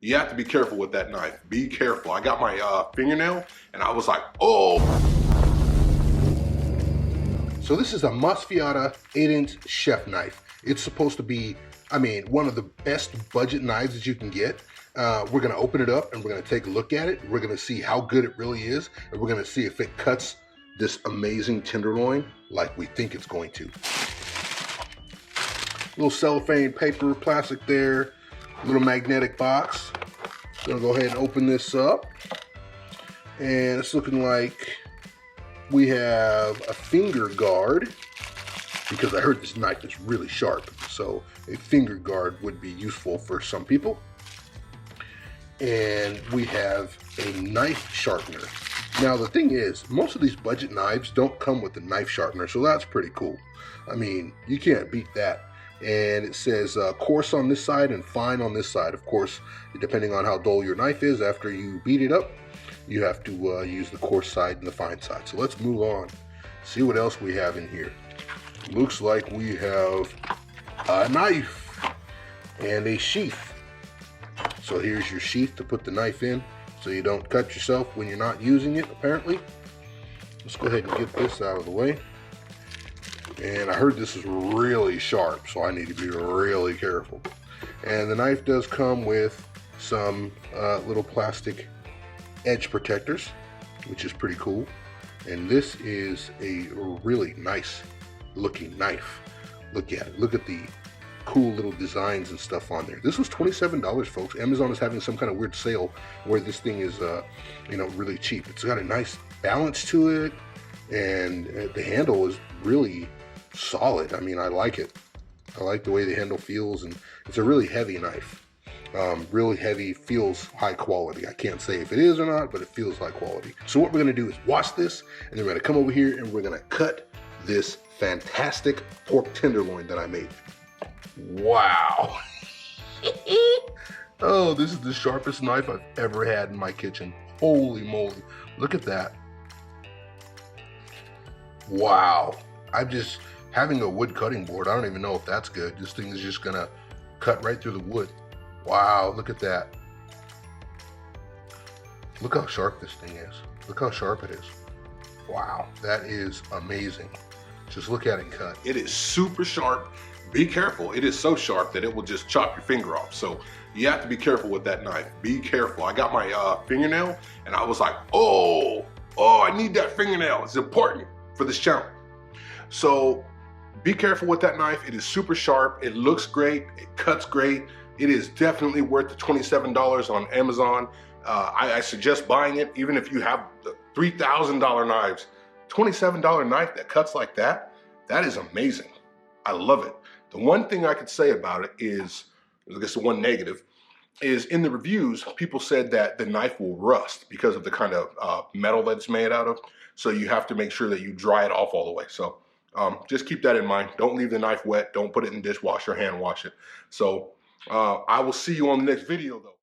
You have to be careful with that knife. Be careful. I got my fingernail and I was like, oh. So this is a Mosfiata 8-inch chef knife. It's supposed to be, I mean, one of the best budget knives that you can get. We're gonna open it up and we're gonna take a look at it. We're gonna see how good it really is. And we're gonna see if it cuts this amazing tenderloin like we think it's going to. Little cellophane paper, plastic there, little magnetic box. Gonna go ahead and open this up. And it's looking like we have a finger guard, because I heard this knife is really sharp. So a finger guard would be useful for some people. And we have a knife sharpener. Now the thing is, most of these budget knives don't come with a knife sharpener, so that's pretty cool. I mean, you can't beat that. And it says coarse on this side and fine on this side. Of course, depending on how dull your knife is, after you beat it up, you have to use the coarse side and the fine side. So let's move on, see what else we have in here. Looks like we have a knife and a sheath. So here's your sheath to put the knife in so you don't cut yourself when you're not using it, apparently. Let's go ahead and get this out of the way. And I heard this is really sharp, so I need to be really careful. And the knife does come with some little plastic edge protectors, which is pretty cool. And this is a really nice looking knife. Look at it. Look at the cool little designs and stuff on there. This was $27, folks. Amazon is having some kind of weird sale where this thing is, really cheap. It's got a nice balance to it, and the handle is really solid. I mean, I like it. I like the way the handle feels, and it's a really heavy knife. Really heavy, feels high quality. I can't say if it is or not, but it feels high quality. So what we're gonna do is wash this, and then we're gonna come over here and we're gonna cut this fantastic pork tenderloin that I made. Wow. Oh, this is the sharpest knife I've ever had in my kitchen. Holy moly. Look at that. Wow. Having a wood cutting board, I don't even know if that's good. This thing is just gonna cut right through the wood. Wow, look at that. Look how sharp this thing is. Look how sharp it is. Wow, that is amazing. Just look at it cut. It is super sharp. Be careful. It is so sharp that it will just chop your finger off. So you have to be careful with that knife. Be careful. I got my fingernail and I was like, oh, I need that fingernail. It's important for this channel. So be careful with that knife. It is super sharp. It looks great. It cuts great. It is definitely worth the $27 on Amazon. I suggest buying it, even if you have the $3,000 knives. $27 knife that cuts like that, that is amazing. I love it. The one thing I could say about it is, I guess the one negative, is in the reviews, people said that the knife will rust because of the kind of metal that it's made out of. So you have to make sure that you dry it off all the way. So just keep that in mind. Don't leave the knife wet. Don't put it in the dishwasher, hand wash it. So I will see you on the next video though.